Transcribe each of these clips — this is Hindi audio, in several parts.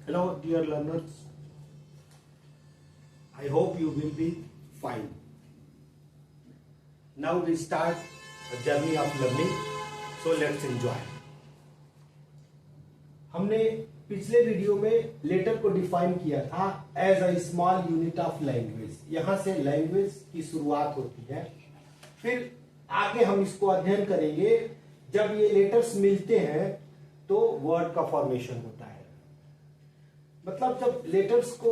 Hello dear learners, I hope you will be fine. Now we start a journey of learning, so let's enjoy. हमने पिछले वीडियो में लेटर को डिफाइन किया था as a small unit of language. यहां से लैंग्वेज की शुरुआत होती है, फिर आगे हम इसको अध्ययन करेंगे। जब ये लेटर्स मिलते हैं तो वर्ड का फॉर्मेशन होता है। मतलब जब लेटर्स को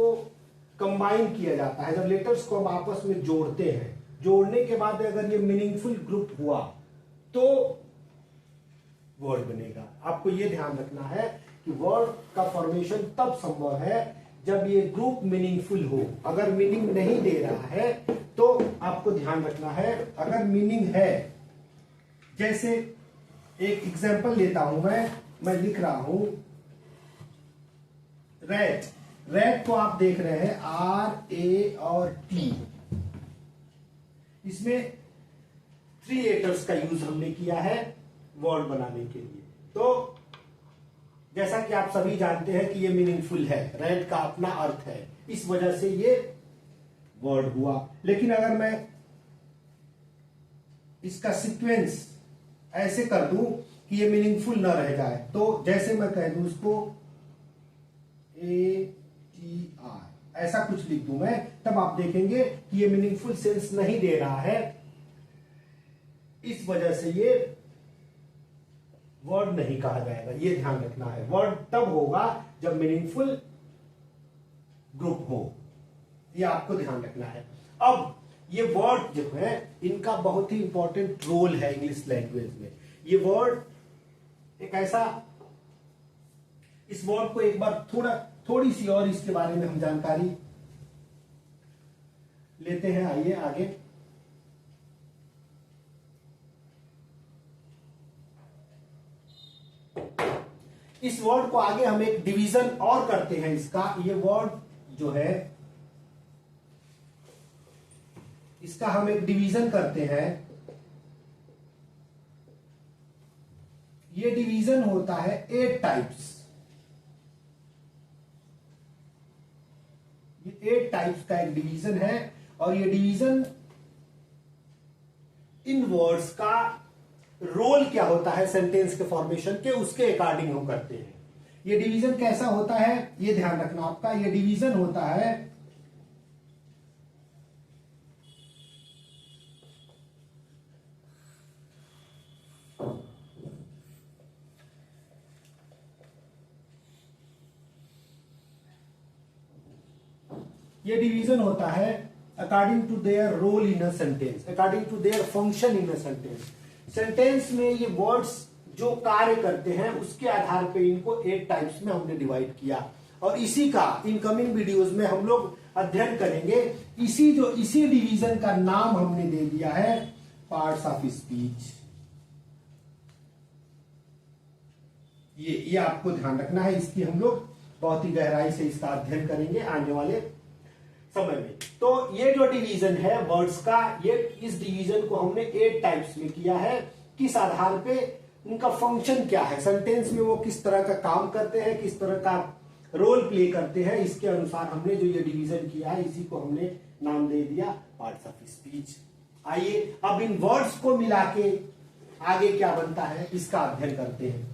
कंबाइन किया जाता है, जब लेटर्स को हम आपस में जोड़ते हैं, जोड़ने के बाद अगर ये मीनिंगफुल ग्रुप हुआ तो वर्ड बनेगा। आपको ये ध्यान रखना है कि वर्ड का फॉर्मेशन तब संभव है जब ये ग्रुप मीनिंगफुल हो। अगर मीनिंग नहीं दे रहा है तो आपको ध्यान रखना है। अगर मीनिंग है, जैसे एक एग्जांपल लेता हूं मैं लिख रहा हूं रेट। रेट को आप देख रहे हैं RA और T। इसमें 3 लेटर्स का यूज हमने किया है वर्ड बनाने के लिए। तो जैसा कि आप सभी जानते हैं कि ये मीनिंगफुल है, रेट का अपना अर्थ है, इस वजह से ये वर्ड हुआ। लेकिन अगर मैं इसका सीक्वेंस ऐसे कर दूं कि ये मीनिंगफुल न रह जाए, तो जैसे मैं कह दूं इसको ATR, ऐसा कुछ लिख दूं मैं, तब आप देखेंगे कि ये मीनिंगफुल सेंस नहीं दे रहा है। इस वजह से ये वर्ड नहीं कहा जाएगा। ये ध्यान रखना है। वर्ड तब होगा जब मीनिंगफुल ग्रुप हो, ये आपको ध्यान रखना है। अब ये वर्ड जो है इनका बहुत ही इंपॉर्टेंट रोल है इंग्लिश लैंग्वेज में। ये वर्ड एक ऐसा, इस वर्ड को एक बार थोड़ी सी और इसके बारे में हम जानकारी लेते हैं। आइए आगे। इस वर्ड को आगे हम एक डिवीजन और करते हैं इसका। ये वर्ड जो है इसका हम एक डिवीजन करते हैं। ये डिवीजन होता है 8 टाइप्स। ये 8 टाइप्स का एक डिवीजन है, और ये डिवीजन इन वर्ड्स का रोल क्या होता है सेंटेंस के फॉर्मेशन के, उसके अकॉर्डिंग हम करते हैं। ये डिवीजन कैसा होता है ये ध्यान रखना आपका। ये डिवीजन होता है according to their role in a sentence, according to their function in a sentence. Sentence में ये वर्ड्स जो कार्य करते हैं उसके आधार पे इनको 8 टाइप्स में हमने डिवाइड किया, और इसी का इनकमिंग वीडियोस में हम लोग अध्ययन करेंगे। इसी डिवीजन का नाम हमने दे दिया है पार्ट्स ऑफ स्पीच। ये आपको ध्यान रखना है। इसकी हम लोग बहुत ही गहराई से इसका अध्ययन करेंगे आने वाले समय में। तो ये जो डिवीजन है वर्ड्स का, ये इस डिवीजन को हमने 8 टाइप्स में किया है। किस आधार पे, उनका फंक्शन क्या है, सेंटेंस में वो किस तरह का काम करते हैं, किस तरह का रोल प्ले करते हैं, इसके अनुसार हमने जो ये डिवीजन किया है इसी को हमने नाम दे दिया पार्ट्स ऑफ स्पीच। आइए अब इन वर्ड्स को मिला के आगे क्या बनता है इसका अध्ययन करते हैं।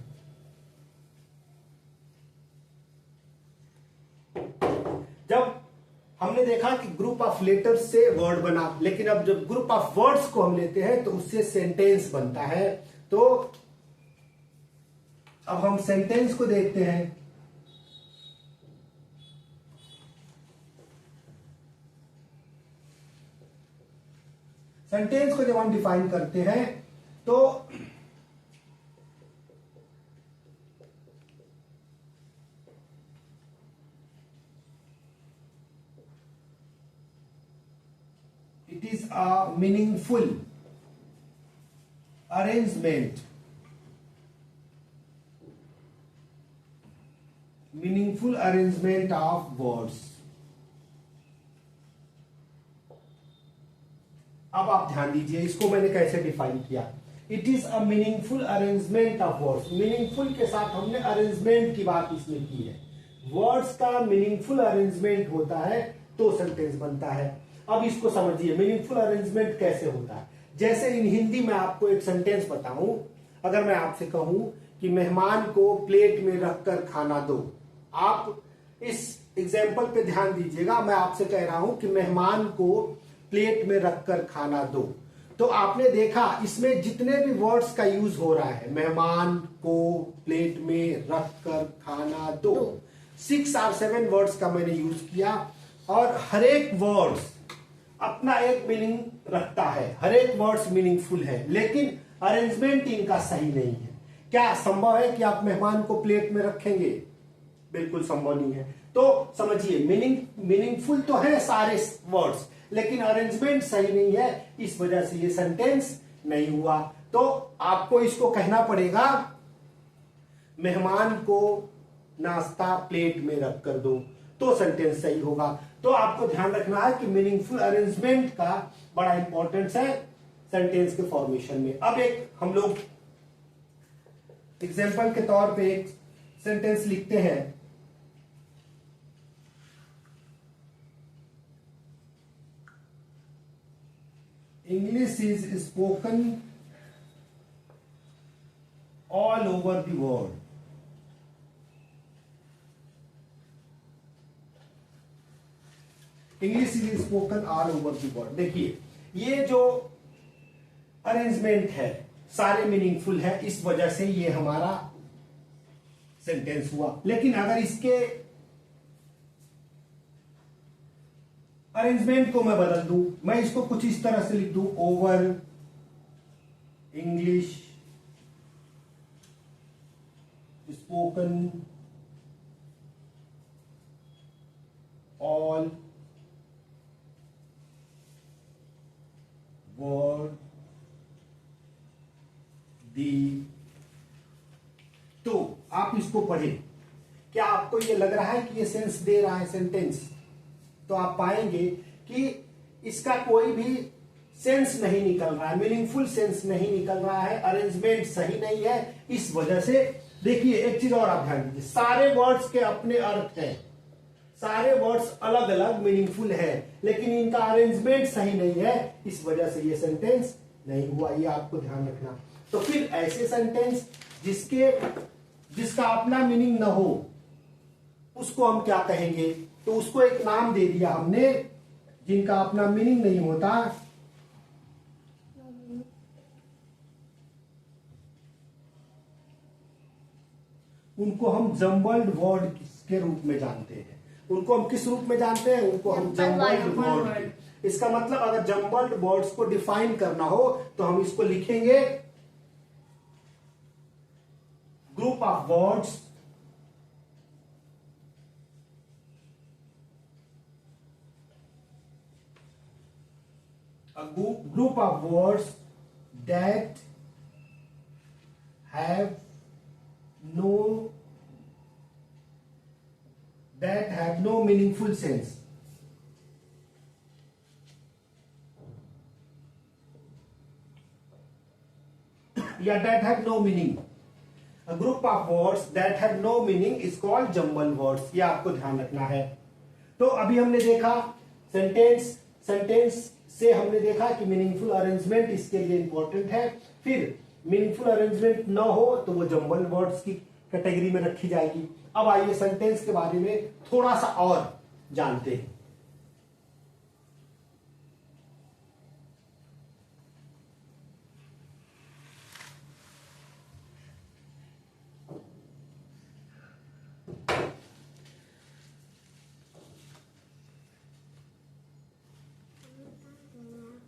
जब हमने देखा कि ग्रुप ऑफ लेटर्स से वर्ड बना, लेकिन अब जब ग्रुप ऑफ वर्ड्स को हम लेते हैं तो उससे सेंटेंस बनता है। तो अब हम सेंटेंस को देखते हैं। सेंटेंस को जब हम डिफाइन करते हैं तो it is a meaningful arrangement of words। अब आप ध्यान दीजिए, इसको मैंने कैसे डिफाइन किया। It is a meaningful arrangement of words. Meaningful के साथ हमने अरेंजमेंट की बात इसमें की है। वर्ड्स का मीनिंगफुल अरेंजमेंट होता है तो सेंटेंस बनता है। अब इसको समझिए मीनिंगफुल अरेंजमेंट कैसे होता है। जैसे इन हिंदी में आपको एक सेंटेंस बताऊं, अगर मैं आपसे कहूं कि मेहमान को प्लेट में रखकर खाना दो, आप इस एग्जाम्पल पे ध्यान दीजिएगा। मैं आपसे कह रहा हूं कि मेहमान को प्लेट में रखकर खाना दो, तो आपने देखा इसमें जितने भी वर्ड्स का यूज हो रहा है, मेहमान को प्लेट में रखकर खाना दो, 6 और 7 वर्ड्स का मैंने यूज किया और हर एक वर्ड्स अपना एक मीनिंग रखता है, हर एक वर्ड्स मीनिंगफुल है, लेकिन अरेंजमेंट इनका सही नहीं है। क्या संभव है कि आप मेहमान को प्लेट में रखेंगे? बिल्कुल संभव नहीं है। तो समझिए मीनिंगफुल तो है सारे वर्ड्स, लेकिन अरेंजमेंट सही नहीं है, इस वजह से ये सेंटेंस नहीं हुआ। तो आपको इसको कहना पड़ेगा मेहमान को नाश्ता प्लेट में रख कर दो, तो सेंटेंस सही होगा। तो आपको ध्यान रखना है कि मीनिंगफुल अरेंजमेंट का बड़ा इंपॉर्टेंस है सेंटेंस के फॉर्मेशन में। अब एक हम लोग एग्जाम्पल के तौर पे एक सेंटेंस लिखते हैं। English is spoken all over the world. English is spoken all over the world. देखिए ये जो अरेंजमेंट है सारे मीनिंगफुल है, इस वजह से ये हमारा सेंटेंस हुआ। लेकिन अगर इसके अरेंजमेंट को मैं बदल दूं, मैं इसको कुछ इस तरह से लिख दूं, over English spoken all world दी, तो आप इसको पढ़ें। क्या आपको ये लग रहा है कि ये सेंस दे रहा है सेंटेंस? तो आप पाएंगे कि इसका कोई भी सेंस नहीं निकल रहा है, मीनिंगफुल सेंस नहीं निकल रहा है, अरेंजमेंट सही नहीं है। इस वजह से देखिए एक चीज और आप ध्यान दीजिए, सारे वर्ड्स के अपने अर्थ हैं, सारे वर्ड्स अलग अलग मीनिंगफुल है, लेकिन इनका अरेंजमेंट सही नहीं है, इस वजह से ये सेंटेंस नहीं हुआ। ये आपको ध्यान रखना। तो फिर ऐसे सेंटेंस जिसका अपना मीनिंग ना हो उसको हम क्या कहेंगे? तो उसको एक नाम दे दिया हमने, जिनका अपना मीनिंग नहीं होता उनको हम जम्बल्ड वर्ड के रूप में जानते हैं। उनको हम किस रूप में जानते हैं? उनको हम जम्बल्ड वर्ड। इसका मतलब अगर जम्बल्ड वर्ड्स को डिफाइन करना हो तो हम इसको लिखेंगे group of words a group of words that have no meaningful sense. या that have no meaning. A group of words that have no meaning is called jumble words. ये आपको ध्यान रखना है। तो अभी हमने देखा सेंटेंस से हमने देखा कि मीनिंगफुल अरेंजमेंट इसके लिए इंपॉर्टेंट है। फिर मीनिंगफुल अरेंजमेंट ना हो तो वो जम्बल वर्ड्स की कैटेगरी में रखी जाएगी। अब आइए सेंटेंस के बारे में थोड़ा सा और जानते हैं।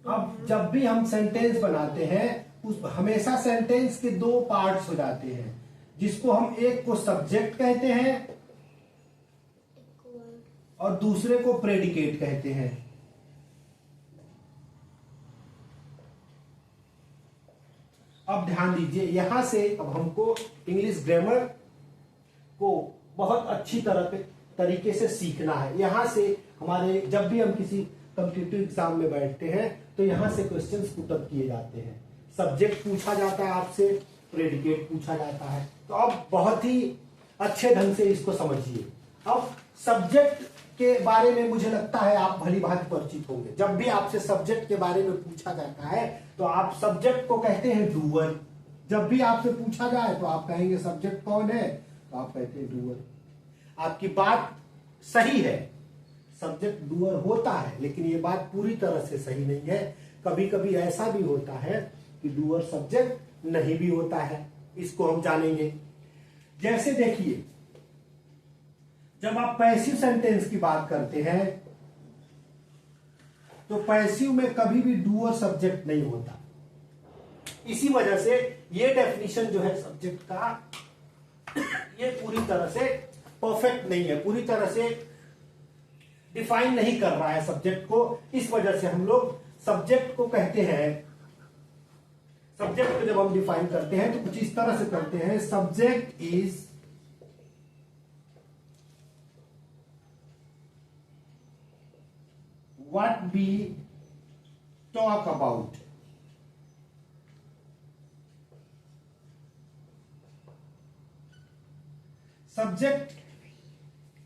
अब जब भी हम सेंटेंस बनाते हैं उस हमेशा सेंटेंस के 2 पार्ट्स हो जाते हैं, जिसको हम एक को सब्जेक्ट कहते हैं और दूसरे को प्रेडिकेट कहते हैं। अब ध्यान दीजिए, यहां से अब हमको इंग्लिश ग्रामर को बहुत अच्छी तरीके से सीखना है। यहां से हमारे जब भी हम किसी कॉम्पिटिटिव एग्जाम में बैठते हैं तो यहां से क्वेश्चंस पुट अप किए जाते हैं। सब्जेक्ट पूछा जाता है आपसे, प्रेडिकेट पूछा जाता है। तो अब बहुत ही अच्छे ढंग से इसको समझिए। अब सब्जेक्ट के बारे में मुझे लगता है आप भली भांति परिचित होंगे। जब भी आपसे सब्जेक्ट के बारे में पूछा जाता है तो आप सब्जेक्ट को कहते हैं डूअर। जब भी आपसे पूछा जाए तो आप कहेंगे सब्जेक्ट कौन है, तो आप कहते हैं डूअर। आपकी बात सही है, सब्जेक्ट डूअर होता है, लेकिन ये बात पूरी तरह से सही नहीं है। कभी कभी ऐसा भी होता है कि डूअर सब्जेक्ट नहीं भी होता है, इसको हम जानेंगे। जैसे देखिए, जब आप पैसिव सेंटेंस की बात करते हैं तो पैसिव में कभी भी डूअर सब्जेक्ट नहीं होता। इसी वजह से ये डेफिनेशन जो है सब्जेक्ट का, ये पूरी तरह से परफेक्ट नहीं है, पूरी तरह से डिफाइन नहीं कर रहा है सब्जेक्ट को। इस वजह से हम लोग सब्जेक्ट को कहते हैं, सब्जेक्ट को जब हम डिफाइन करते हैं तो कुछ इस तरह से करते हैं, subject is what we talk about. Subject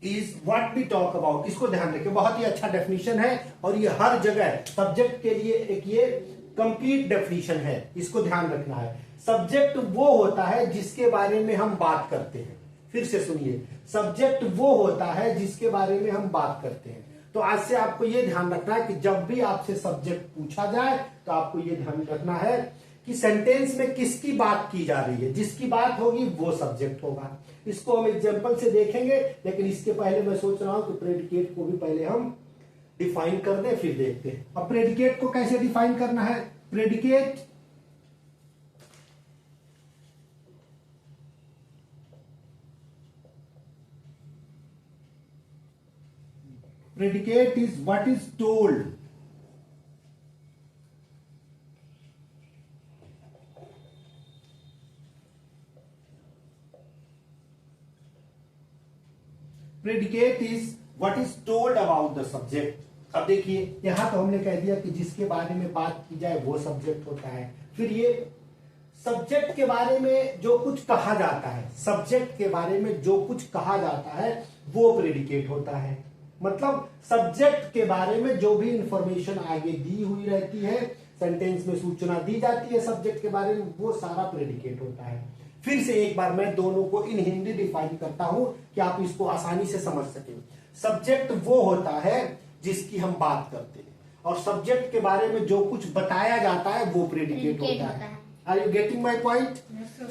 is what we talk about. इसको ध्यान रखिए, बहुत ही अच्छा डेफिनेशन है और ये हर जगह सब्जेक्ट के लिए एक ये कंप्लीट डेफिनेशन है, इसको ध्यान रखना है। सब्जेक्ट वो होता है जिसके बारे में हम बात करते हैं। फिर से सुनिए, सब्जेक्ट वो होता है जिसके बारे में हम बात करते हैं। तो आज से आपको यह ध्यान रखना है कि जब भी आपसे सब्जेक्ट पूछा जाए तो आपको यह ध्यान रखना है कि सेंटेंस में किसकी बात की जा रही है। जिसकी बात होगी वो सब्जेक्ट होगा। इसको हम एग्जांपल से देखेंगे, लेकिन इसके पहले मैं सोच रहा हूं कि प्रेडिकेट को भी पहले हम डिफाइन कर दें, फिर देखते हैं। अब प्रेडिकेट को कैसे डिफाइन करना है? Predicate predicate is what is told. Predicate is what is told about the subject. अब देखिए, यहां तो हमने कह दिया कि जिसके बारे में बात की जाए वो सब्जेक्ट होता है। फिर ये सब्जेक्ट के बारे में जो कुछ कहा जाता है, सब्जेक्ट के बारे में जो कुछ कहा जाता है वो प्रेडिकेट होता है। मतलब सब्जेक्ट के बारे में जो भी इंफॉर्मेशन आगे दी हुई रहती है, सेंटेंस में सूचना दी जाती है सब्जेक्ट के बारे में, वो सारा प्रेडिकेट होता है। फिर से एक बार मैं दोनों को इन हिंदी डिफाइन करता हूं कि आप इसको आसानी से समझ सकें। सब्जेक्ट वो होता है जिसकी हम बात करते हैं, और सब्जेक्ट के बारे में जो कुछ बताया जाता है वो प्रेडिकेट होता है। Are you getting my point?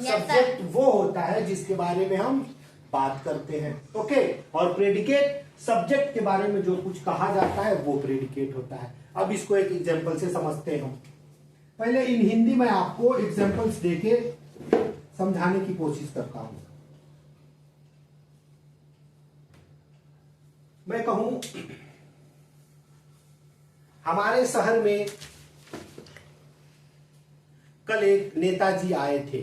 Subject वो होता है जिसके बारे में हम बात करते हैं, ओके। और प्रेडिकेट सब्जेक्ट के बारे में जो कुछ कहा जाता है वो प्रेडिकेट होता है। अब इसको एक एग्जांपल से समझते हैं हम। पहले इन हिंदी में आपको एग्जांपल्स देके समझाने की कोशिश करता हूं। मैं कहूं, हमारे शहर में कल एक नेताजी आए थे।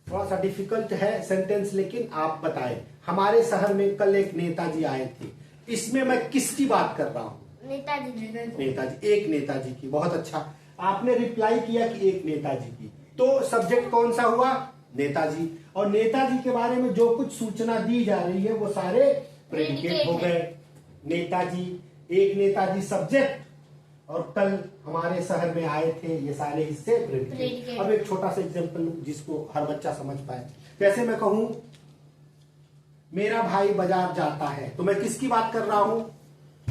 थोड़ा सा डिफिकल्ट है सेंटेंस, लेकिन आप बताएं। हमारे शहर में कल एक नेताजी आए थे। इसमें मैं किसकी बात कर रहा हूं? नेताजी, एक नेताजी की। बहुत अच्छा, आपने रिप्लाई किया कि एक नेताजी की, तो सब्जेक्ट कौन सा हुआ? नेताजी। और नेताजी के बारे में जो कुछ सूचना दी जा रही है वो सारे प्रेडिकेट हो गए। नेताजी, एक नेताजी सब्जेक्ट, और कल हमारे शहर में आए थे, ये सारे हिस्से प्रेडिकेट। अब एक छोटा सा एग्जांपल जिसको हर बच्चा समझ पाए। जैसे मैं कहूं मेरा भाई बाजार जाता है, तो मैं किसकी बात कर रहा हूं?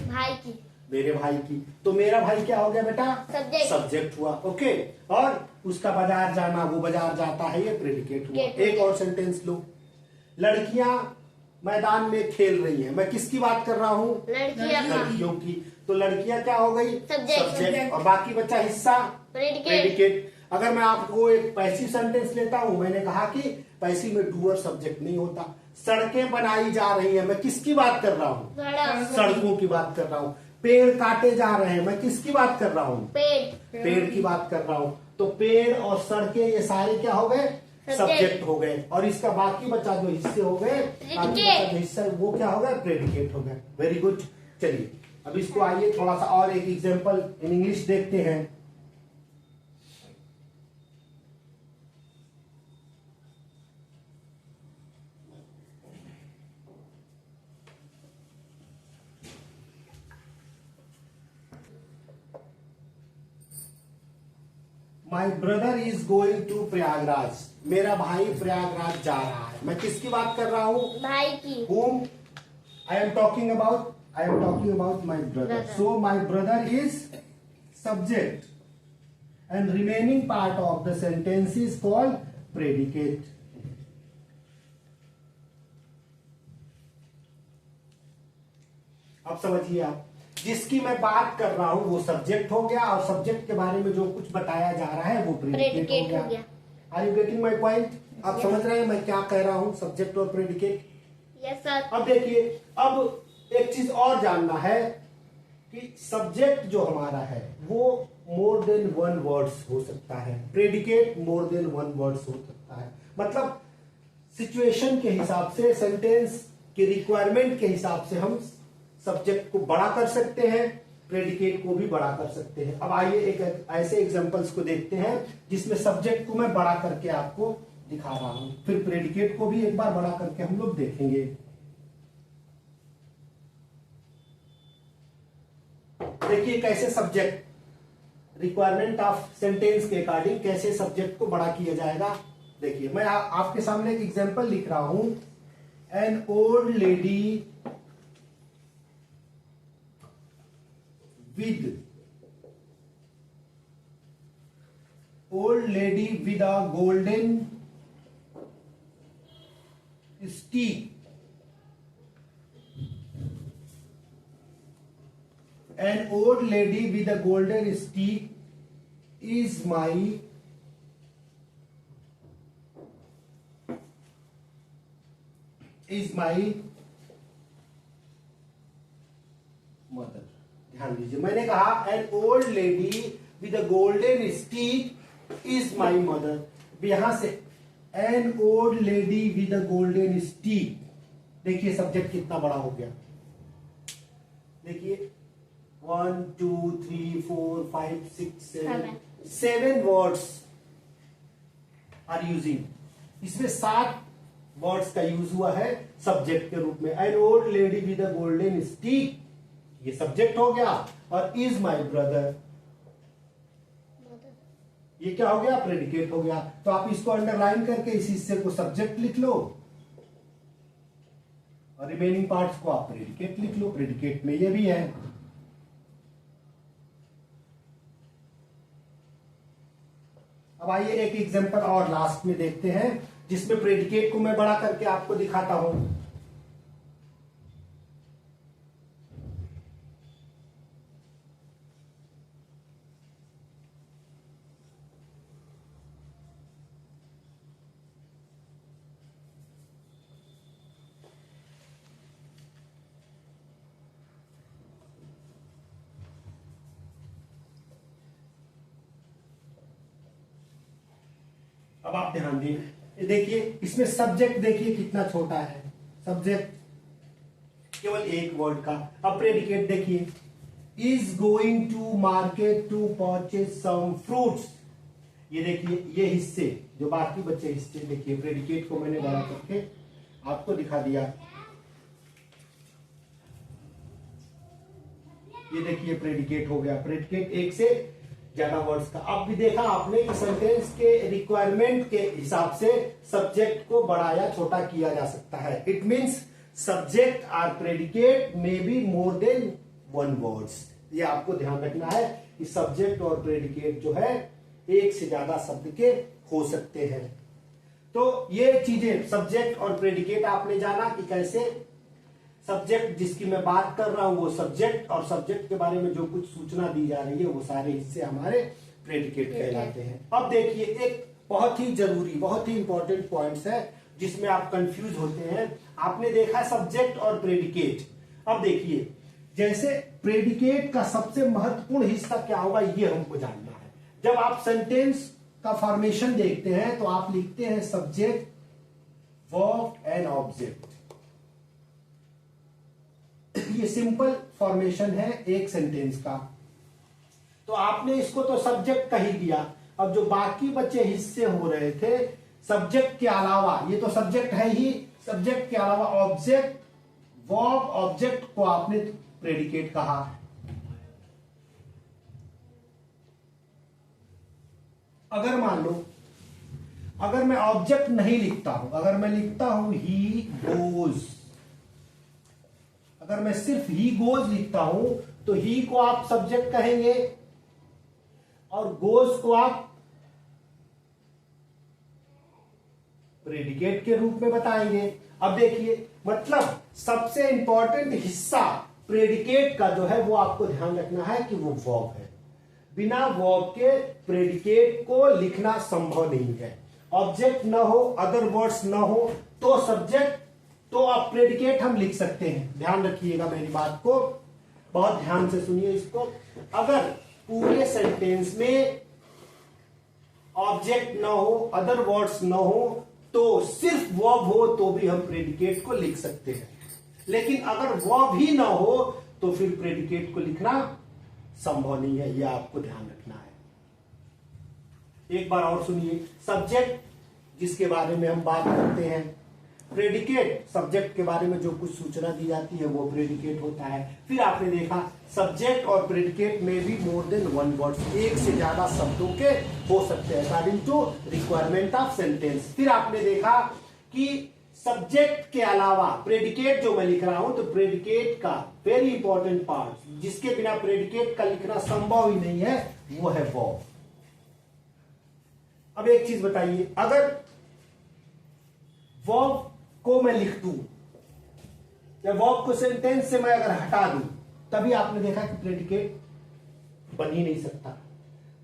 भाई की, मेरे भाई की। तो मेरा भाई क्या हो गया बेटा? सब्जेक्ट हुआ, ओके। और उसका बाजार जाना, वो बाजार जाता है, ये प्रेडिकेट हुआ। एक और सेंटेंस लो, लड़कियां मैदान में खेल रही हैं, मैं किसकी बात कर रहा हूँ? लड़कियों की। तो लड़कियां क्या हो गई? सब्जेक्ट। और बाकी बचा हिस्सा प्रेडिकेट। अगर मैं आपको एक पैसिव सेंटेंस लेता हूं, मैंने कहा कि पैसिव में डूअर सब्जेक्ट नहीं होता। सड़कें बनाई जा रही हैं, मैं किसकी बात कर रहा हूँ? सड़कों की बात कर रहा हूँ। पेड़ काटे जा रहे हैं, मैं किसकी बात कर रहा हूँ? पेड़ की बात कर रहा हूँ। तो पेड़ और सड़कें ये सारे क्या हो गए? सब्जेक्ट हो गए। और इसका बाकी बचा जो हिस्से हो गए, बाकी बचा जो हिस्सा वो क्या हो गया? प्रेडिकेट हो गए। Very good. चलिए अब इसको आइए थोड़ा सा और एक एग्जांपल इन इंग्लिश देखते हैं। My brother is going to Prayagraj, मेरा भाई प्रयागराज जा रहा है। मैं किसकी बात कर रहा हूं? भाई की। whom I am talking about my brother. So my brother is subject and remaining part of the sentence is called predicate. अब समझिए आप, जिसकी मैं बात कर रहा हूं वो सब्जेक्ट हो गया और सब्जेक्ट के बारे में जो कुछ बताया जा रहा है वो प्रेडिकेट हो गया। Are you getting my point? आप समझ रहे हैं मैं क्या कह रहा हूं, सब्जेक्ट और प्रेडिकेट? Yes sir. अब देखिए, अब एक चीज और जानना है कि सब्जेक्ट जो हमारा है वो मोर देन वन वर्ड्स हो सकता है, प्रेडिकेट मोर देन वन वर्ड्स हो सकता है। मतलब सिचुएशन के हिसाब से, सेंटेंस के रिक्वायरमेंट के हिसाब से हम सब्जेक्ट को बड़ा कर सकते हैं, प्रेडिकेट को भी बड़ा कर सकते हैं। अब आइए एक ऐसे एग्जांपल्स को देखते हैं जिसमें सब्जेक्ट को मैं बड़ा करके आपको दिखा रहा हूं, फिर प्रेडिकेट को भी एक बार बड़ा करके हम लोग देखेंगे। देखिए कैसे सब्जेक्ट रिक्वायरमेंट ऑफ सेंटेंस के अकॉर्डिंग कैसे सब्जेक्ट को बड़ा किया जाएगा। देखिए मैं आपके सामने एक एग्जांपल लिख रहा हूं। An old lady with a golden stick, an old lady with a golden stick is my mother। ध्यान दीजिए, मैंने कहा an old lady with a golden stick is my mother. यहां से an old lady with a golden stick, देखिए सब्जेक्ट कितना बड़ा हो गया। देखिए 1 2 3 4 5 6 7 वर्ड्स आर यूजिंग। इसमें 7 वर्ड्स का यूज हुआ है सब्जेक्ट के रूप में। An old lady with a golden stick, ये सब्जेक्ट हो गया, और इज माई ब्रदर, ये क्या हो गया? प्रेडिकेट हो गया। तो आप इसको अंडरलाइन करके इस हिस्से को सब्जेक्ट लिख लो और रिमेनिंग पार्ट्स को आप प्रेडिकेट लिख लो। प्रेडिकेट में ये भी है। अब आइए एक एग्जांपल और लास्ट में देखते हैं जिसमें प्रेडिकेट को मैं बड़ा करके आपको दिखाता हूं। अब आप ध्यान दिए, देखिए इसमें सब्जेक्ट देखिए कितना छोटा है, सब्जेक्ट केवल एक वर्ड का। अब प्रेडिकेट देखिए, is going to market to purchase some fruits. ये देखिए ये हिस्से जो बाकी बचे हिस्से, देखिए प्रेडिकेट को मैंने बड़ा करके आपको दिखा दिया। ये देखिए प्रेडिकेट हो गया। प्रेडिकेट एक से ज्यादा वर्ड्स का। अब भी देखा आपने कि सेंटेंस के रिक्वायरमेंट के हिसाब से सब्जेक्ट को बड़ा या छोटा किया जा सकता है। It means subject or predicate may be more than one words. ये आपको ध्यान रखना है कि सब्जेक्ट और प्रेडिकेट जो है एक से ज्यादा शब्द के हो सकते हैं। तो ये चीजें सब्जेक्ट और प्रेडिकेट आपने जाना कि कैसे सब्जेक्ट जिसकी मैं बात कर रहा हूं वो सब्जेक्ट, और सब्जेक्ट के बारे में जो कुछ सूचना दी जा रही है वो सारे हिस्से हमारे प्रेडिकेट कहलाते हैं। अब देखिए एक बहुत ही जरूरी, बहुत ही इंपॉर्टेंट पॉइंट्स है जिसमें आप कंफ्यूज होते हैं। आपने देखा सब्जेक्ट और प्रेडिकेट। अब देखिए जैसे प्रेडिकेट का सबसे महत्वपूर्ण हिस्सा क्या होगा ये हमको जानना है। जब आप सेंटेंस का फॉर्मेशन देखते हैं तो आप लिखते हैं सब्जेक्ट, वर्ब एंड ऑब्जेक्ट। ये सिंपल फॉर्मेशन है एक सेंटेंस का। तो आपने इसको तो सब्जेक्ट कह ही दिया। अब जो बाकी बचे हिस्से हो रहे थे सब्जेक्ट के अलावा, ये तो सब्जेक्ट है ही, सब्जेक्ट के अलावा ऑब्जेक्ट, वर्ब, ऑब्जेक्ट को आपने प्रेडिकेट कहा। अगर मान लो, अगर मैं ऑब्जेक्ट नहीं लिखता हूं, अगर मैं लिखता हूं ही गोज, अगर मैं सिर्फ ही गोज लिखता हूं तो ही को आप सब्जेक्ट कहेंगे और गोज को आप प्रेडिकेट के रूप में बताएंगे। अब देखिए, मतलब सबसे इंपॉर्टेंट हिस्सा प्रेडिकेट का जो है वो आपको ध्यान रखना है कि वो वर्ब है। बिना वर्ब के प्रेडिकेट को लिखना संभव नहीं है। ऑब्जेक्ट ना हो, अदर वर्ड्स ना हो तो सब्जेक्ट, तो आप प्रेडिकेट हम लिख सकते हैं। ध्यान रखिएगा मेरी बात को, बहुत ध्यान से सुनिए इसको। अगर पूरे सेंटेंस में ऑब्जेक्ट ना हो, अदर वर्ड्स ना हो, तो सिर्फ वर्ब हो तो भी हम प्रेडिकेट को लिख सकते हैं। लेकिन अगर वर्ब ही ना हो तो फिर प्रेडिकेट को लिखना संभव नहीं है, यह आपको ध्यान रखना है। एक बार और सुनिए, सब्जेक्ट जिसके बारे में हम बात करते हैं, प्रेडिकेट सब्जेक्ट के बारे में जो कुछ सूचना दी जाती है वो प्रेडिकेट होता है। फिर आपने देखा सब्जेक्ट और प्रेडिकेट में भी मोर देन वन वर्ड, एक से ज्यादा शब्दों के हो सकते हैं according to requirement of sentence. फिर आपने देखा कि सब्जेक्ट के अलावा प्रेडिकेट जो मैं लिख रहा हूं, तो प्रेडिकेट का वेरी इंपॉर्टेंट पार्ट जिसके बिना प्रेडिकेट का लिखना संभव ही नहीं है, वो है वर्ब। अब एक चीज बताइए, अगर वर्ब को मैं लिख दूं या वर्ब को सेंटेंस से मैं अगर हटा दूं, तभी आपने देखा कि प्रेडिकेट बन ही नहीं सकता।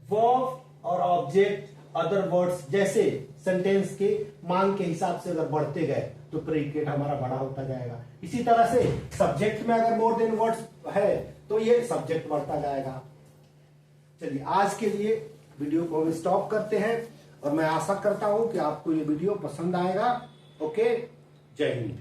वर्ब और ऑब्जेक्ट, अदर वर्ड्स जैसे सेंटेंस के मांग के हिसाब से अगर बढ़ते गए तो प्रेडिकेट हमारा बड़ा होता जाएगा। इसी तरह से सब्जेक्ट में अगर मोर देन वर्ड्स है तो ये सब्जेक्ट बढ़ता जाएगा। चलिए, आज के लिए वीडियो को हम स्टॉप करते हैं और मैं आशा करता हूं कि आपको ये वीडियो पसंद आएगा। ओके, जय हिंद।